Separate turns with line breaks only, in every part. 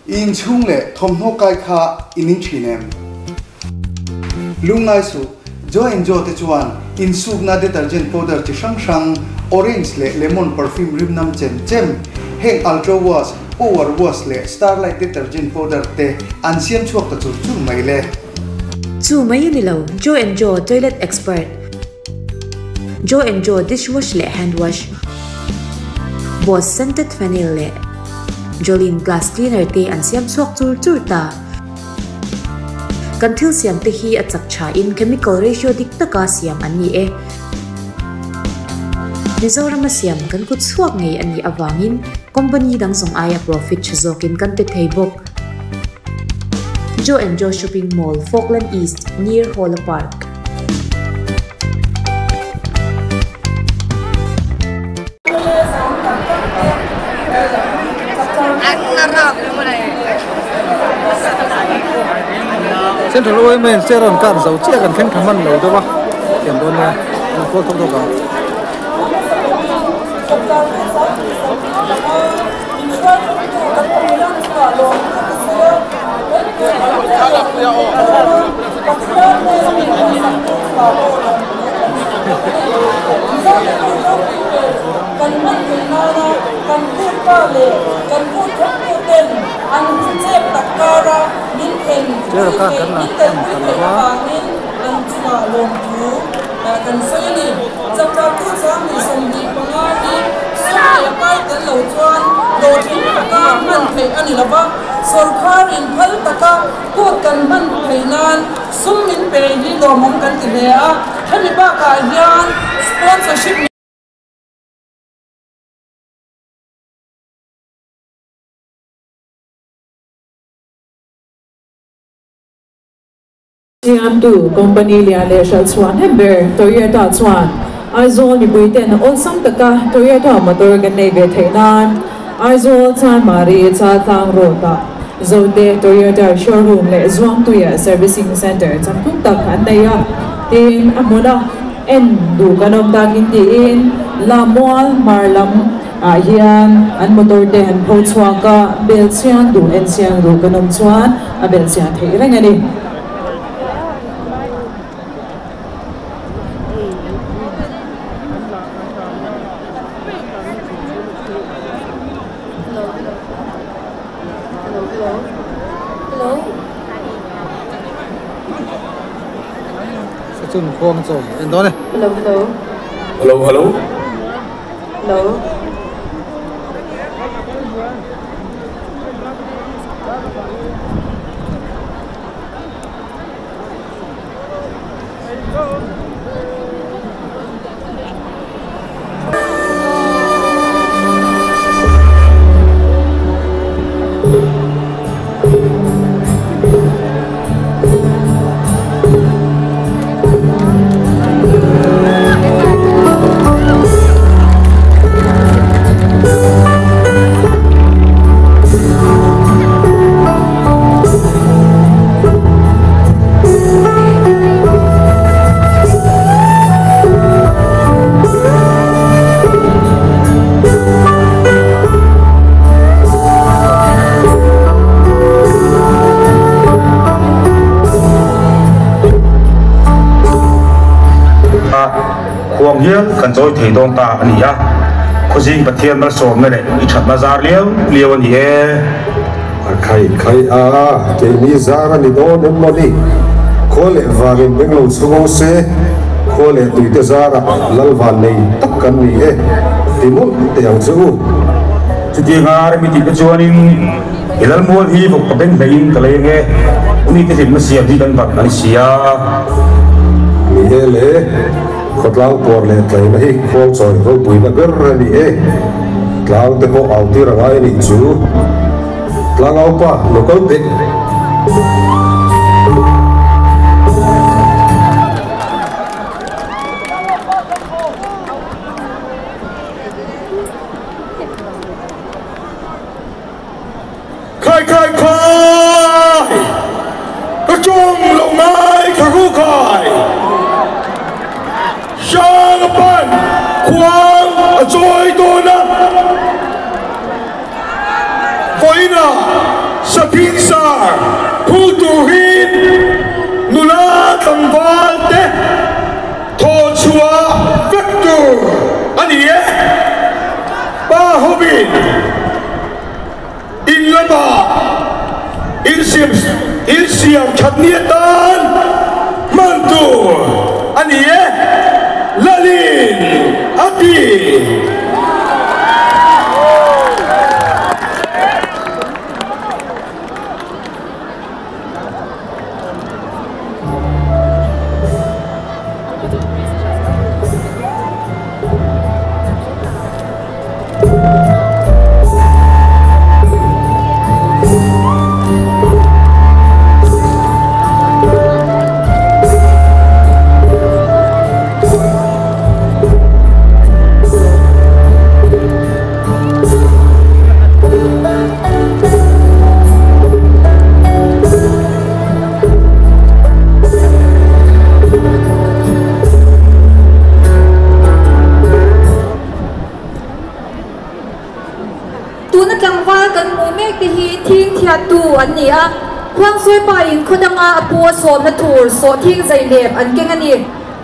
in chung le thom no kai kha inin thinem lungai su jo enjoy te chuan in sukna detergent powder chi sang orange le lemon perfume rim nam chem heng ultra wash power wash le starlight detergent powder te an siam chuak ta chu mai le
chu mai ni lo jo enjoy toilet expert jo enjoy dishwash le hand wash Boss scented vanilla le Jolene glass cleaner te an siam chuak chur ta kan thil siam te hi a chakcha in chemical ratio dik taka siam ani e Mizoram siam kan kut chuak ngei ani awangin company dang song aya profit chazokin kan te theibok Jo enjoy shopping mall Falkland East near Hola Park
Central Oil men sẽ làm cản dấu chia gần khen thầm ăn nấu thôi ba tiền đôn nha phô thông thông cả chưa kan kan lah kan lah
kan saya ni Chapchar tu sang ni sendiri pengari saya pai kan lau cuan dotin taka man thei ani lava sarkarin phal taka ko kan man thei nan sumin pe ni do mong kan ti le a thani ba ka hian sponsorship
Siam tu company liale shal chuan hember Toyota chuan aizol ni buiten ol sam taka Toyota motor kan nei ve theinan aizol chan mari cha tang rota zote Toyota showroom le zwang tuya servicing center chamthum tak an neya tin amona en du kanom dagin tin lamwal marlam hian an motor te han pho chuaka bel siang du en siang ru kanom chuan a bel siang thei reng ani
chun khom chom en đó này
hello
Huang hiang kan joy thei dong ta ani a khojing pathian mal som me le I that ma zar liaw ani e
khai a ke mi zar ani don em moni khole varin benglo chugo se khole tuite zara lalwan nei tak kan ni e timul te ang chu
chuti ngar mi ti chuanin ilal mol hi bok paben bein kale nge uni te him siam di kan bat ani sia
mi hele khotlang por le tlai na hi khol choi ro pui na ber ni e tlang te ko auti rangai ni chu tlang au pa local te
khai các chung lồng mai khả khu khai sang ban khoang trôi tôi nè với na samvalte tho chua vector ani e ba hobin in lama in siam chatnietan mantu ani e lalin ati
อันนี้อ่ะความสวยไปคนดังอาปัวสวมนัทูร์โซทิ้งใจเล็บอันเก่งอันนี้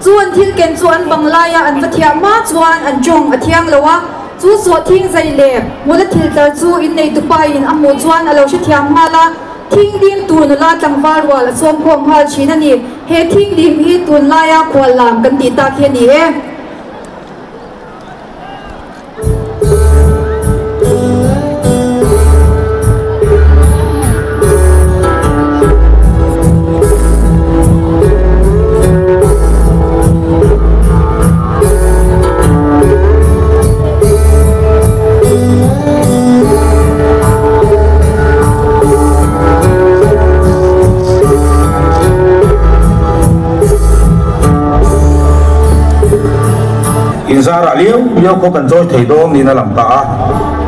จวนทิ้งเก่งจวนบังลายอันวัฒยามาจวนอันจงอันเทียงเลยวะจูโซทิ้งใจเล็บมูลทิลเตอร์จูอินในตุไปอินอัมโมจวนอันเราชิเทียงมาละทิ้งดินตูนละจังวาลวาละสวมพวงพาชีนันนี่เฮทิ้งดินฮีตูนลายควาลามกันตีตาเคียนี่เอ
Zara liu liu ko kan joy thei dom ni na lam ta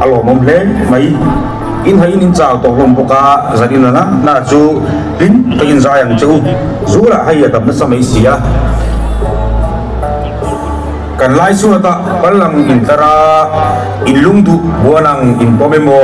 alo mom hle mai in hai in chao to lom boka zarin na chu lin to in za yang chu zu la hai ya tam na samai sia kan lai su ta palang in tara in lung du buanang in pomemo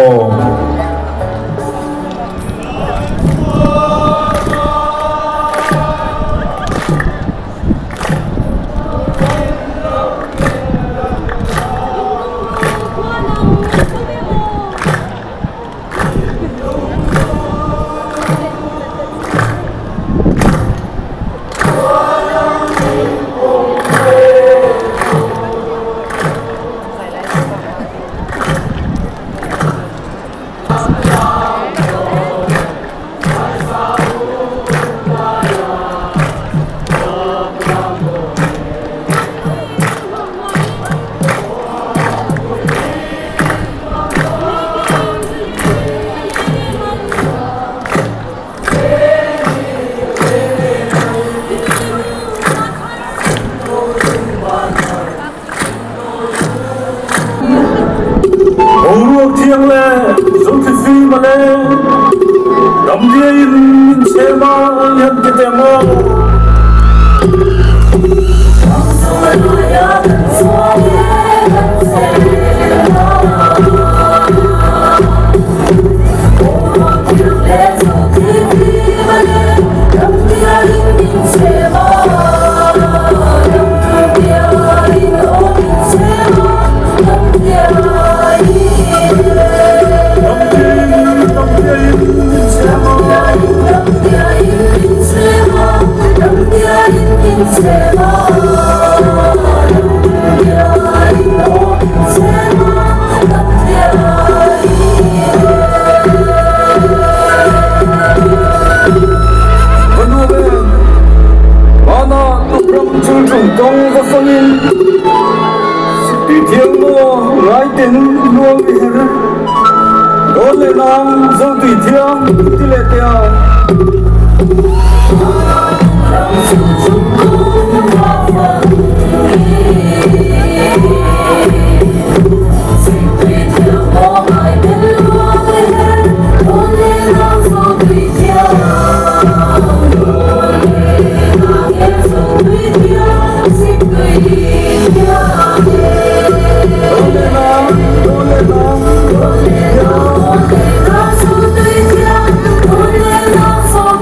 So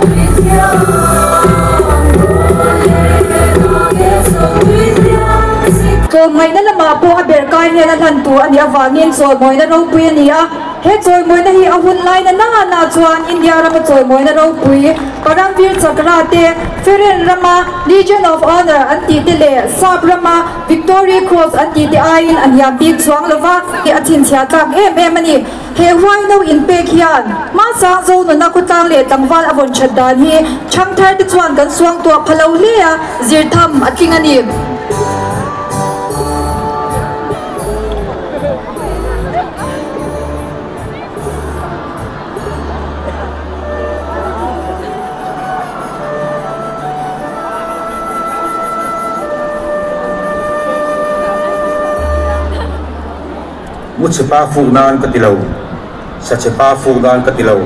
lai he na than tu ania wangin choi moi na ro pui ania he choi moi na hi a hun lai na na chuan India rama choi moi na ro pui Paramveer Chakra te Feren Rama Legion of Honor anti te le Sab Rama Victoria Cross anti te ain ania big chuang lova ki athin chha tak em ani he wai no in pe khian ma sa zo no na ku tang le tangwal avon chadan hi Chapchar te chuan kan suang to phalo le a zir tham aking ani
Mutsepa funan katilaw sa tsepa funan katilaw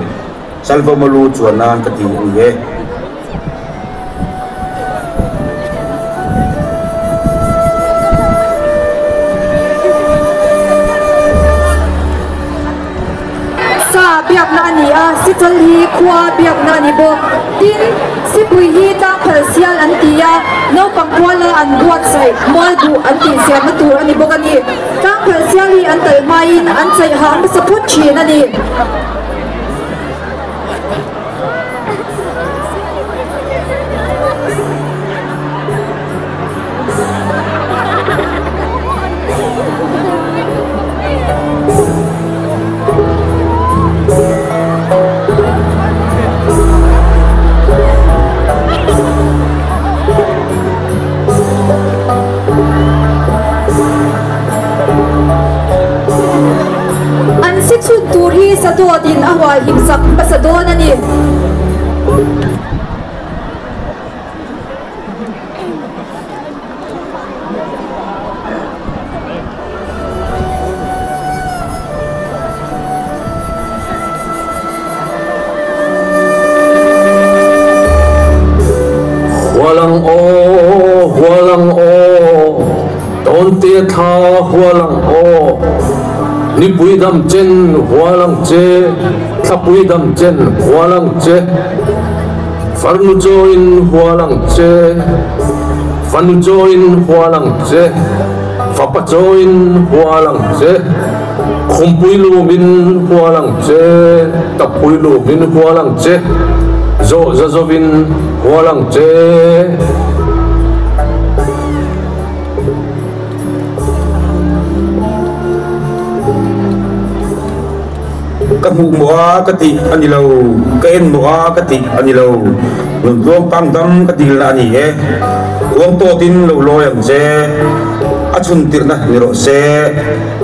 salva malu chuanan kati uye
sa biak na ni a si chal hi khwa biak na ni bo tin si pui hi ta phal sial an tia no pangwala an buat sai mol bu an ti sia na tur ani bo kani ta phal sial hi an tal mai an chai ham sa phut chi na ni Sadodin awal himsak pasadona ni
walang o donte tha walang o ni pui dam chen hualang che thapui dam chen hualang che farnu join hualang che fanu join hualang che fapa join hualang che khumpui lu min hualang che tapui lu min hualang che zo zazovin hualang che
kamu mua kati anilau kain mua kati anilau luang pangdam kati lani uang totin lo lo yang se achun tirna niro se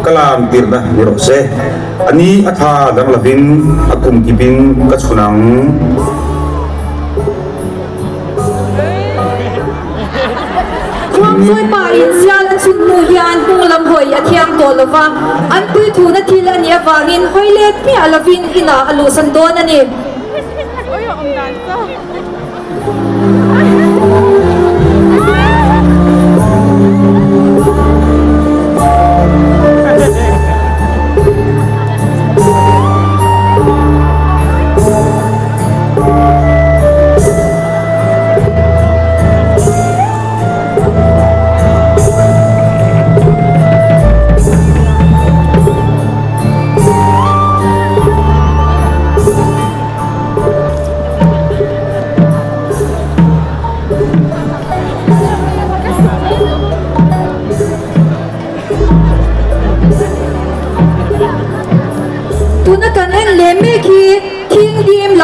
kalam tirna niro se ani atha dang lavin akum kipin kachunang
Soi pa in sial an sun mu hian hung lam hoi a thiang to lova an pui thu na thil ania wangin hoilet mi alavin ina alu san don ani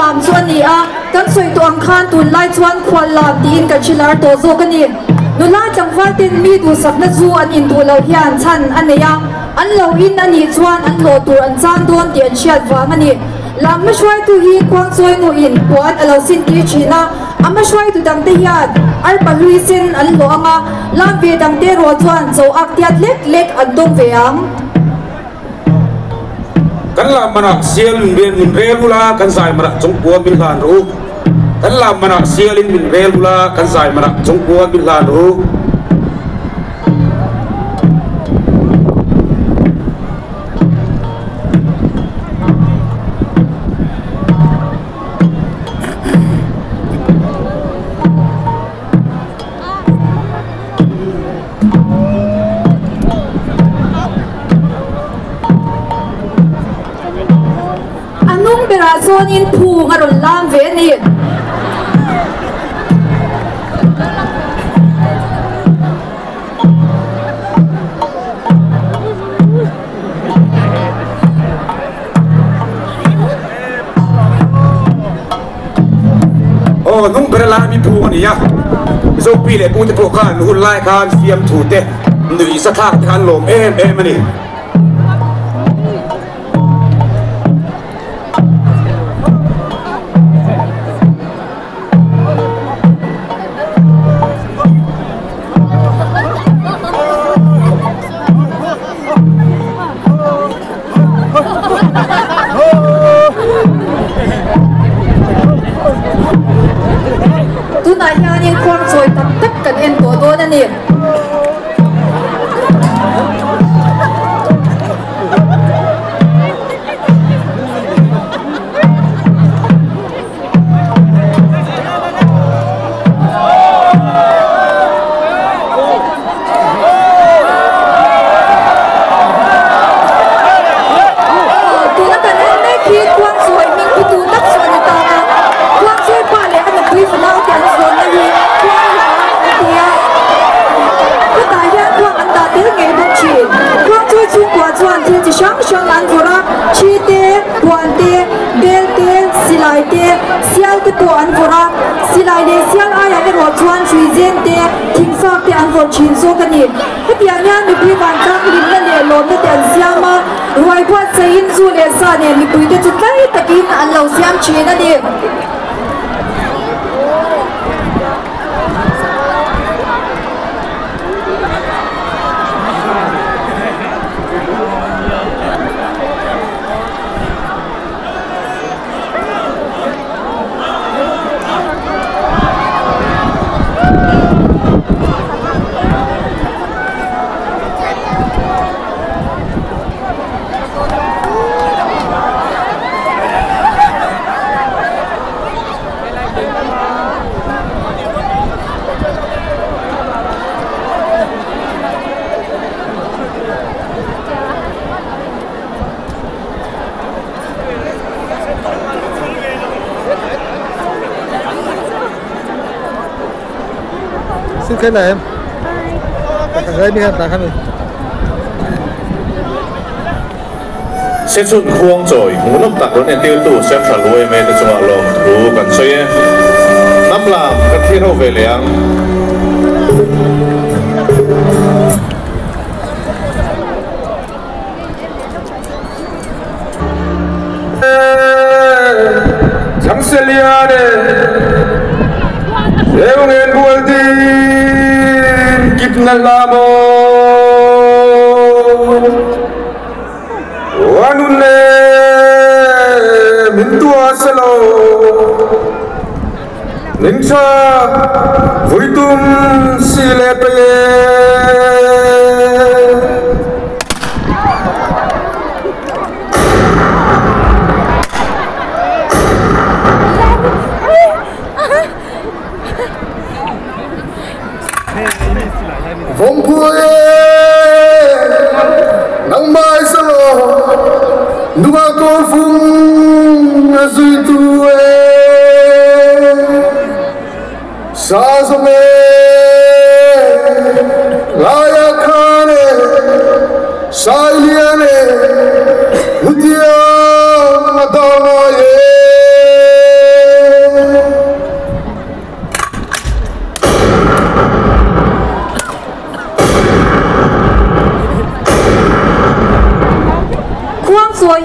làm chuan ni a kan soi to ang khan tun lai chuan khwal lam tin kan chilar to zo kani nu la changwal tin mi du sakna zu an in tu lo hian chan aneya an lo in ani chuan an lo tur an chan don tian chiat wang ani lam ma shwai tu hi kwang choi nu in puan alo sin ti china ama shwai tu dang te hian ar palui sin an lo anga lam ve dang te ro chuan zo ak tiat lek lek an dong ve ang
kan la mana sial min relula kan sai mana chungpua min lan ru kan la mana sial min relula kan sai mana chungpua min lan ru
zon in pu nga ron lam ve ni
oh nung berala mi pu ni ya zo pi le pu te ko kan hun lai kan fiam thu te nui sa thak kan lom em ani
xin cái này em cái đi ta khám đi
sẽ chụp khuôn rồi muốn nộp tặng đến tiêu tủ xem trả lôi mẹ để cho họ lòng thú cần xoay nắm làm các thiết hậu về liền
chẳng sẽ lia đây Leung en bualdin kitna lamo wanune mintua selo nincha vuitum silepe Phong quê nắng mai solo nuva cô phung duy tu sa some laya khane sailiane mutia madano ye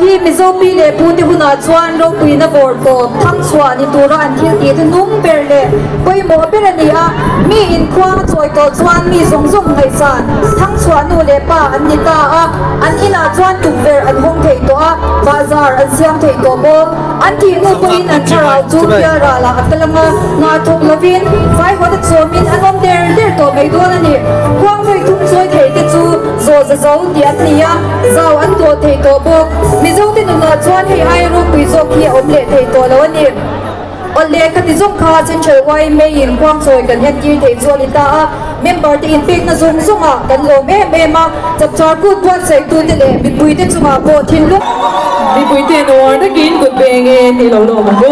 hi mizo pi le pu ti huna chuan ro pui na bor ko thang chua ni tura an thil ti tu nung ber le koi mo ber ani a mi in khwa choi to chuan mi zong zong ngai san thang chua nu le pa an ni ka a an ina chuan tu ver an hong thei to a bazar an siam thei to bo an ti nu ko in an charau chu pia ra la atalanga nga thong lovin fai ho ta chomin an om der to mai do na ni khwang thei thum choi thei te chu zo za zo ti at ni a zau an to thei to bo mi zo ti nu na chuan hei ai ru pui zo khi om le thei to lo ni ole khati zong kha central wai me in kwang choi kan het ki te zolita member te in pek na zong zonga kan lo me ma chapchar ku twat sai tu te le mi pui te chunga po thin lu
mi pui te no na kin gut beng e ni lo lo ma bu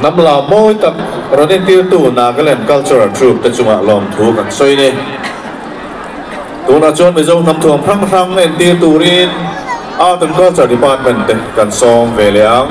nắm là môi tập rồi nên tiêu tụ na cái làm cultural troupe tại trung lòng thú cảnh xoay đi tụ na chọn bây giờ nắm thuồng phăng nên tiêu tụ đi art and culture department cảnh song về liang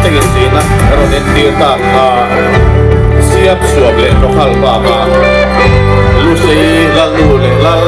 tegin sina ronen tirta siap suap le lokal ba ma lu sei lalu le lal